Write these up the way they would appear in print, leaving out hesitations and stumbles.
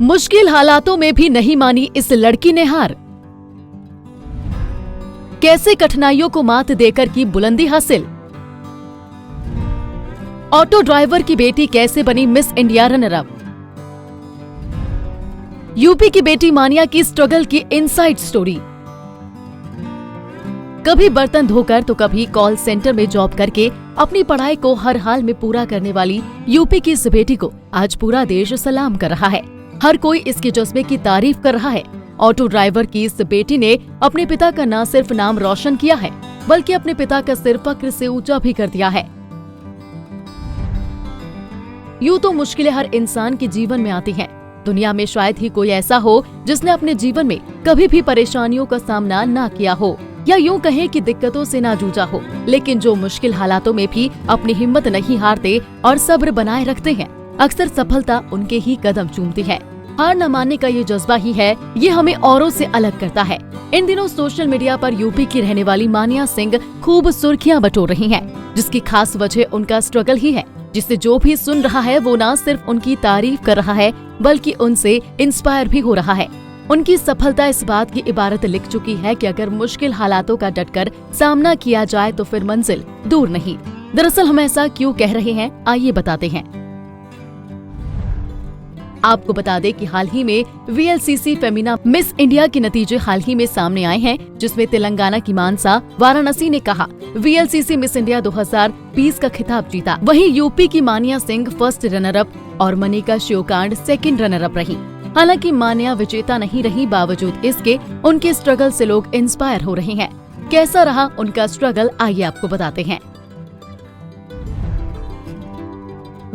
मुश्किल हालातों में भी नहीं मानी इस लड़की ने हार। कैसे कठिनाइयों को मात देकर की बुलंदी हासिल। ऑटो ड्राइवर की बेटी कैसे बनी miss India runner up. UP की बेटी मानिया की स्ट्रगल की इनसाइड स्टोरी। कभी बर्तन धोकर तो कभी कॉल सेंटर में जॉब करके अपनी पढ़ाई को हर हाल में पूरा करने वाली यूपी की इस बेटी को आज पूरा देश सलाम कर रहा है। हर कोई इसके जज्बे की तारीफ कर रहा है। ऑटो ड्राइवर की इस बेटी ने अपने पिता का न सिर्फ नाम रोशन किया है, बल्कि अपने पिता का सिर फक्र से ऊंचा भी कर दिया है। यूं तो मुश्किलें हर इंसान के जीवन में आती हैं। दुनिया में शायद ही कोई ऐसा हो जिसने अपने जीवन में कभी भी परेशानियों का सामना ना किया हो, या यूं कहें कि दिक्कतों से ना जूझा हो, लेकिन जो मुश्किल हालातों में भी अपनी हिम्मत नहीं हारते और सब्र बनाए रखते हैं, अक्सर सफलता उनके ही कदम चूमती है। हार न मानने का ये जज्बा ही है, ये हमें औरों से अलग करता है। इन दिनों सोशल मीडिया पर यूपी की रहने वाली मानिया सिंह खूब सुर्खियां बटोर रही हैं, जिसकी खास वजह उनका स्ट्रगल ही है, जिसे जो भी सुन रहा है वो न सिर्फ उनकी तारीफ कर रहा है, बल्कि उनसे इंस्पायर भी हो रहा है। उनकी सफलता इस बात की इबारत लिख चुकी है कि अगर मुश्किल हालातों का डटकर सामना किया जाए तो फिर मंजिल दूर नहीं। दरअसल हम ऐसा क्यों कह रहे हैं, आइए बताते हैं। आपको बता दें कि हाल ही में VLCC फेमिना मिस इंडिया के नतीजे हाल ही में सामने आए हैं, जिसमें तेलंगाना की मानसा वाराणसी ने कहा VLCC मिस इंडिया 2020 का खिताब जीता। वहीं यूपी की मानिया सिंह फर्स्ट रनर अप और मनिका शिवकांड सेकंड रनर अप रही। हालांकि मानिया विजेता नहीं रही, बावजूद इसके उनके स्ट्रगल से लोग इंस्पायर हो रहे हैं। कैसा रहा उनका स्ट्रगल, आइए आपको बताते हैं।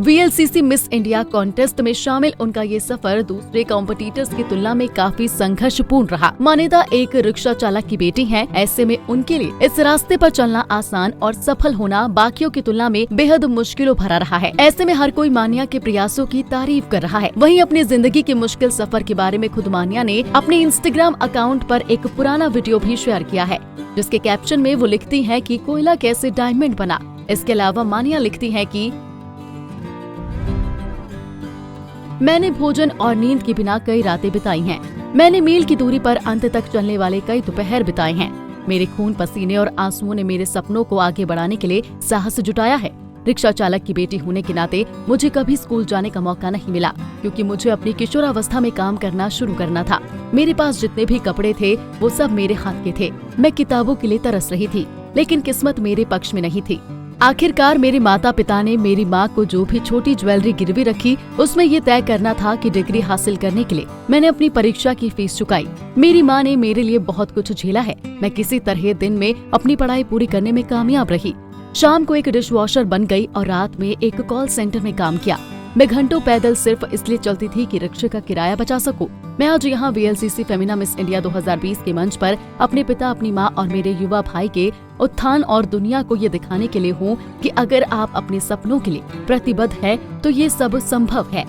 VLCC मिस इंडिया कॉन्टेस्ट में शामिल उनका ये सफर दूसरे कॉम्पिटिटर्स की तुलना में काफी संघर्षपूर्ण रहा। मान्यता एक रिक्शा चालक की बेटी हैं, ऐसे में उनके लिए इस रास्ते पर चलना आसान और सफल होना बाकियों की तुलना में बेहद मुश्किलों भरा रहा है। ऐसे में हर कोई मानिया के प्रयासों की तारीफ कर रहा है। वहीं अपनी जिंदगी के मुश्किल सफर के बारे में खुद मानिया ने अपने इंस्टाग्राम अकाउंट पर एक पुराना वीडियो भी शेयर किया है, जिसके कैप्शन में वो लिखती है कि कोयला कैसे डायमंड बना। इसके अलावा मानिया लिखती है कि मैंने भोजन और नींद के बिना कई रातें बिताई हैं। मैंने मील की दूरी पर अंत तक चलने वाले कई दोपहर बिताए हैं। मेरे खून, पसीने और आंसुओं ने मेरे सपनों को आगे बढ़ाने के लिए साहस जुटाया है। रिक्शा चालक की बेटी होने के नाते मुझे कभी स्कूल जाने का मौका नहीं मिला, क्योंकि मुझे अपनी किशोरावस्था में काम करना शुरू करना था। मेरे पास जितने भी कपड़े थे वो सब मेरे हाथ के थे। मैं किताबों के लिए तरस रही थी, लेकिन किस्मत मेरे पक्ष में नहीं थी। आखिरकार मेरे माता पिता ने मेरी माँ को जो भी छोटी ज्वेलरी गिरवी रखी, उसमें ये तय करना था कि डिग्री हासिल करने के लिए मैंने अपनी परीक्षा की फीस चुकाई। मेरी माँ ने मेरे लिए बहुत कुछ झेला है। मैं किसी तरह दिन में अपनी पढ़ाई पूरी करने में कामयाब रही। शाम को एक डिशवॉशर बन गई और रात में एक कॉल सेंटर में काम किया। मैं घंटों पैदल सिर्फ इसलिए चलती थी कि रिक्शे का किराया बचा सकूं। मैं आज यहाँ VLCC फेमिना मिस इंडिया 2020 के मंच पर अपने पिता, अपनी माँ और मेरे युवा भाई के उत्थान और दुनिया को ये दिखाने के लिए हूँ कि अगर आप अपने सपनों के लिए प्रतिबद्ध है तो ये सब संभव है।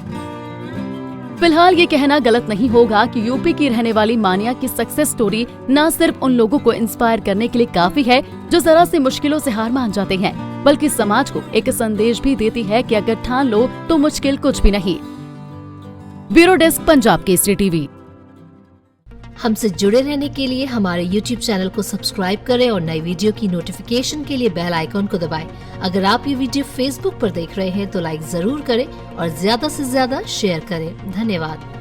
फिलहाल ये कहना गलत नहीं होगा कि यूपी की रहने वाली मानिया की सक्सेस स्टोरी न सिर्फ उन लोगों को इंस्पायर करने के लिए काफी है जो जरा सी मुश्किलों से हार मान जाते हैं, बल्कि समाज को एक संदेश भी देती है कि अगर ठान लो तो मुश्किल कुछ भी नहीं। Bureau desk, Punjab Kesari TV. हमसे जुड़े रहने के लिए हमारे YouTube चैनल को सब्सक्राइब करें और नई वीडियो की नोटिफिकेशन के लिए बेल आइकॉन को दबाएं। अगर आप ये वीडियो Facebook पर देख रहे हैं तो लाइक जरूर करें और ज्यादा से ज्यादा शेयर करें। धन्यवाद।